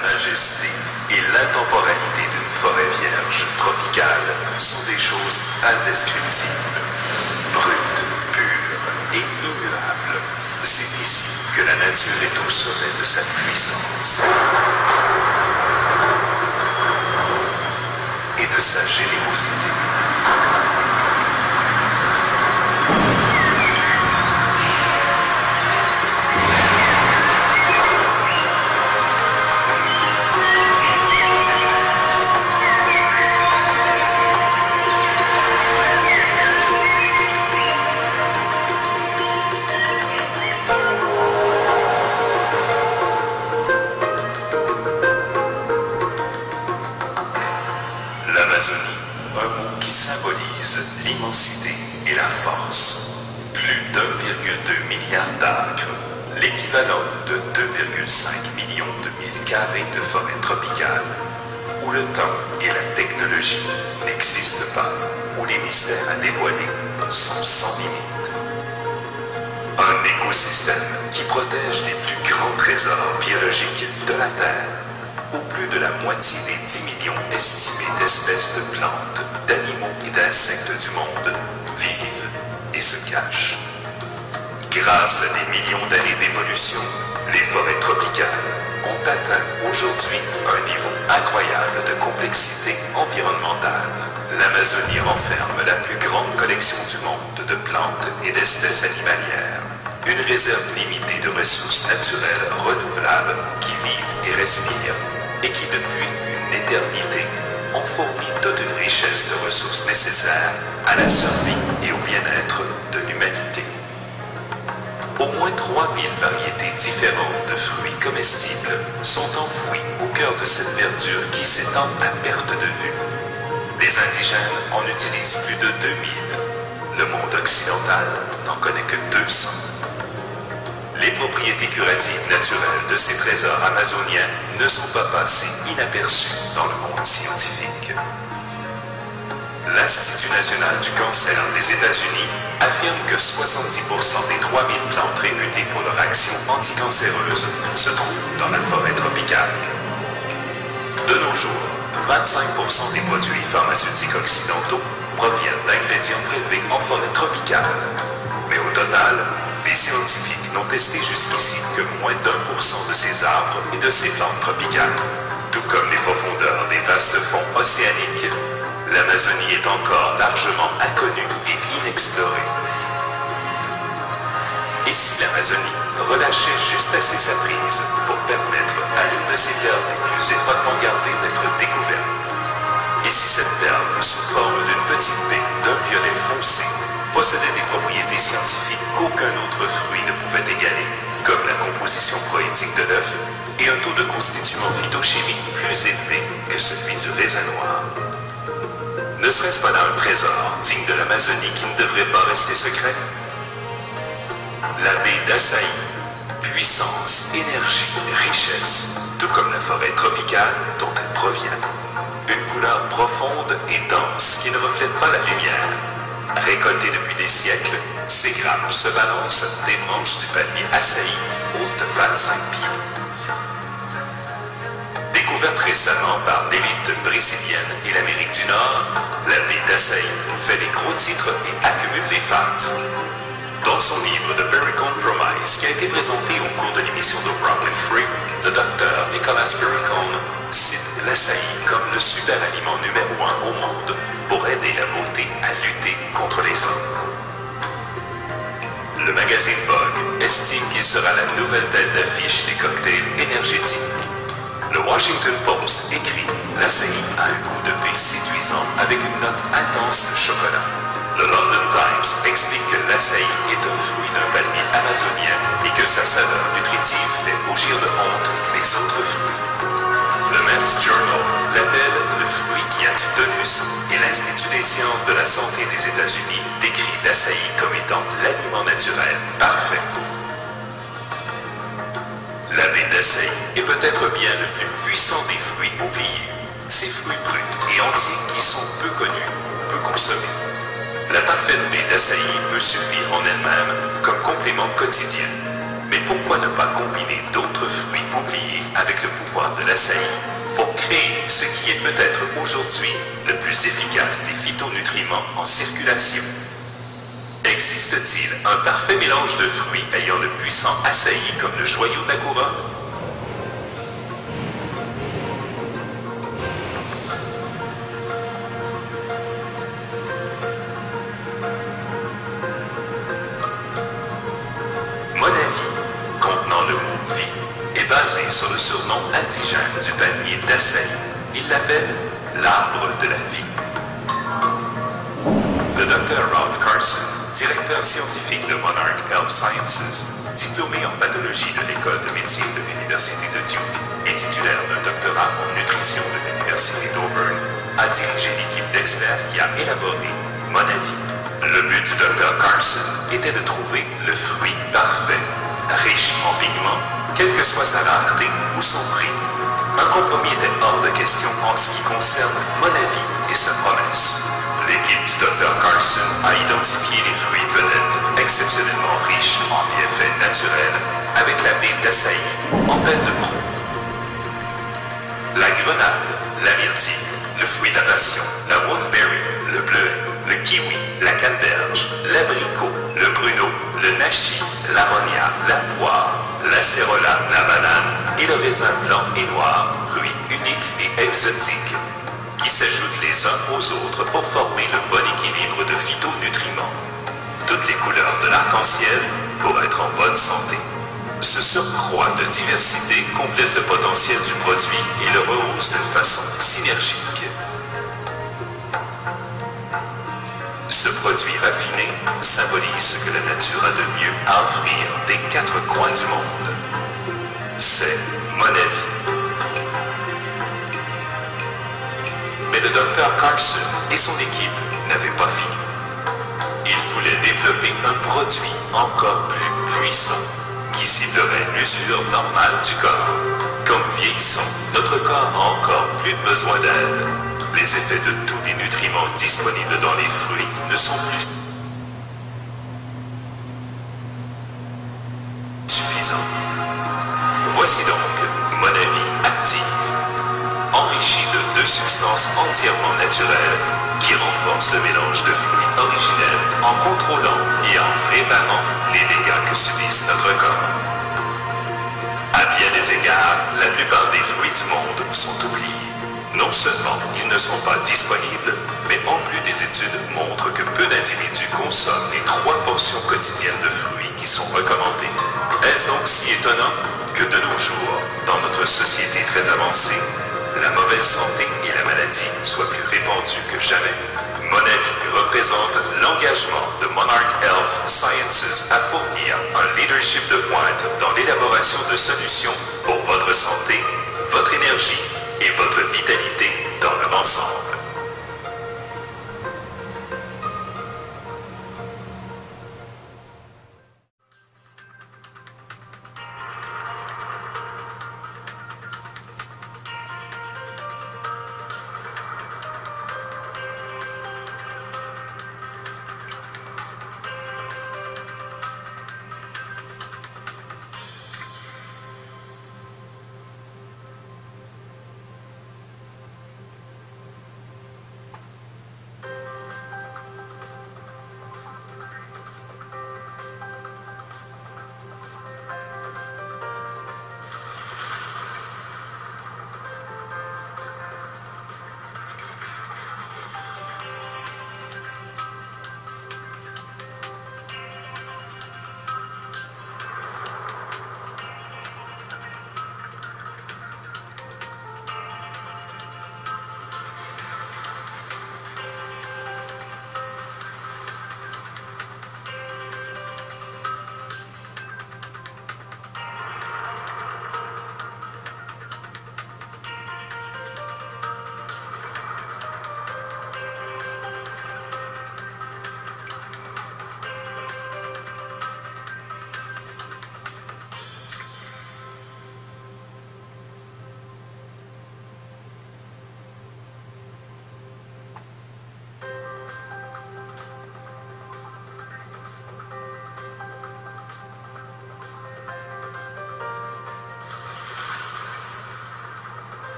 majesté et l'intemporalité d'une forêt vierge tropicale sont des choses indescriptibles, brutes, pures et immuables. C'est ici que la nature est au sommet de sa puissance et de sa générosité. L'Amazonie, un mot qui symbolise l'immensité et la force. Plus d'1,2 milliard d'acres, l'équivalent de 2,5 millions de milles carrés de forêt tropicale, où le temps et la technologie n'existent pas, où les mystères à dévoiler sont sans limite. Un écosystème qui protège les plus grands trésors biologiques de la Terre, où plus de la moitié des 10 millions estimés d'espèces de plantes, d'animaux et d'insectes du monde vivent et se cachent. Grâce à des millions d'années d'évolution, les forêts tropicales ont atteint aujourd'hui un niveau incroyable de complexité environnementale. L'Amazonie renferme la plus grande collection du monde de plantes et d'espèces animalières, une réserve limitée de ressources naturelles renouvelables qui vivent et respirent, et qui depuis une éternité ont fourni toute une richesse de ressources nécessaires à la survie et au bien-être de l'humanité. Au moins 3000 variétés différentes de fruits comestibles sont enfouies au cœur de cette verdure qui s'étend à perte de vue. Les indigènes en utilisent plus de 2000. Le monde occidental n'en connaît que 200. Les propriétés curatives naturelles de ces trésors amazoniens ne sont pas passées inaperçues dans le monde scientifique. L'Institut national du cancer des États-Unis affirme que 70% des 3000 plantes réputées pour leur action anticancéreuse se trouvent dans la forêt tropicale. De nos jours, 25% des produits pharmaceutiques occidentaux proviennent d'ingrédients prélevés en forêt tropicale. Mais au total, les scientifiques n'ont testé jusqu'ici que moins d'1% de ces arbres et de ces plantes tropicales. Tout comme les profondeurs des vastes fonds océaniques, l'Amazonie est encore largement inconnue et inexplorée. Et si l'Amazonie relâchait juste assez sa prise pour permettre à l'une de ses perles les plus étroitement gardées d'être découverte? Et si cette perle, sous forme d'une petite baie d'un violet foncé, possédait des propriétés scientifiques qu'aucun autre fruit ne pouvait égaler, comme la composition proétique de l'œuf et un taux de constituant phytochimique plus élevé que celui du raisin noir? Ne serait-ce pas là un trésor digne de l'Amazonie qui ne devrait pas rester secret? La baie d'Açaí, puissance, énergie, richesse, tout comme la forêt tropicale dont elle provient. Une couleur profonde et dense qui ne reflète pas la lumière. Récoltées depuis des siècles, ces grappes se balancent des branches du palmier Açaí hautes de 25 pieds. Découverte récemment par l'élite brésilienne et l'Amérique du Nord, la baie d'Açaí fait les gros titres et accumule les fans. Dans son livre The Berry Compromise, qui a été présenté au cours de l'émission de Rock and Free, le docteur Nicolas Perricone cite l'Açaí comme le super aliment numéro 1 au monde pour aider la beauté à lutter contre les hommes. Le magazine Vogue estime qu'il sera la nouvelle tête d'affiche des cocktails énergétiques. Le Washington Post écrit « L'Açaí a un goût de thé séduisant avec une note intense de chocolat ». Le London Times explique que l'Açaí est un fruit d'un palmier amazonien et que sa saveur nutritive fait rougir de honte les autres fruits. Le Men's Journal l'appelle le fruit qui a du tonus et l'Institut des sciences de la santé des États-Unis décrit l'Açaí comme étant l'aliment naturel parfait. La baie d'Açaí est peut-être bien le plus puissant des fruits oubliés, ces fruits bruts et entiers qui sont peu connus ou peu consommés. La parfaite baie d'Açaí peut suffire en elle-même comme complément quotidien. Mais pourquoi ne pas combiner d'autres fruits oubliés avec le pouvoir de la d'açaï pour créer ce qui est peut-être aujourd'hui le plus efficace des phytonutriments en circulation. Existe-t-il un parfait mélange de fruits ayant le puissant açaï comme le joyau de la couronne? Monavi, contenant le mot vie, est basé sur le surnom indigène du palmier d'açaï. Il l'appelle l'arbre de la vie. Le Dr. Ralph Carson, directeur scientifique de Monarch Health Sciences, diplômé en pathologie de l'école de médecine de l'Université de Duke et titulaire d'un doctorat en nutrition de l'Université d'Auburn, a dirigé l'équipe d'experts qui a élaboré Monavi. Le but du Dr. Carson était de trouver le fruit parfait, riche en pigments, quelle que soit sa rareté ou son prix. Un compromis était hors de question en ce qui concerne Monavi et sa promesse. L'équipe du Dr. Carson a identifié les fruits vedettes exceptionnellement riches en bienfaits naturels avec la baie d'açaï en peine de proue. La grenade, la myrtille, le fruit de la passion, la wolfberry, le bleuet, le kiwi, la canneberge, l'abricot, le pruneau, le nashi, l'aronia, la poire, l'acérola, la banane et le raisin blanc et noir, fruits uniques et exotiques, qui s'ajoutent les uns aux autres pour former le bon équilibre de phytonutriments. Toutes les couleurs de l'arc-en-ciel pour être en bonne santé. Ce surcroît de diversité complète le potentiel du produit et le rehausse de façon synergique. Ce produit raffiné symbolise ce que la nature a de mieux à offrir des quatre coins du monde. C'est Monavi. Mais le Dr. Carson et son équipe n'avaient pas fini. Ils voulaient développer un produit encore plus puissant qui ciblerait l'usure normale du corps. Comme vieillissons, notre corps a encore plus besoin d'aide. Les effets de tous les nutriments disponibles dans les fruits ne sont plus suffisants. Voici donc Monavi Active, enrichi de 2 substances entièrement naturelles qui renforcent le mélange de fruits originels en contrôlant et en réparant les dégâts que subissent notre corps. À bien des égards, la plupart des fruits du monde sont oubliés. Non seulement ils ne sont pas disponibles, mais en plus des études montrent que peu d'individus consomment les 3 portions quotidiennes de fruits qui sont recommandées. Est-ce donc si étonnant que de nos jours, dans notre société très avancée, la mauvaise santé et la maladie soient plus répandues que jamais? Monavi représente l'engagement de Monarch Health Sciences à fournir un leadership de pointe dans l'élaboration de solutions pour votre santé, votre énergie et votre vitalité dans leur ensemble.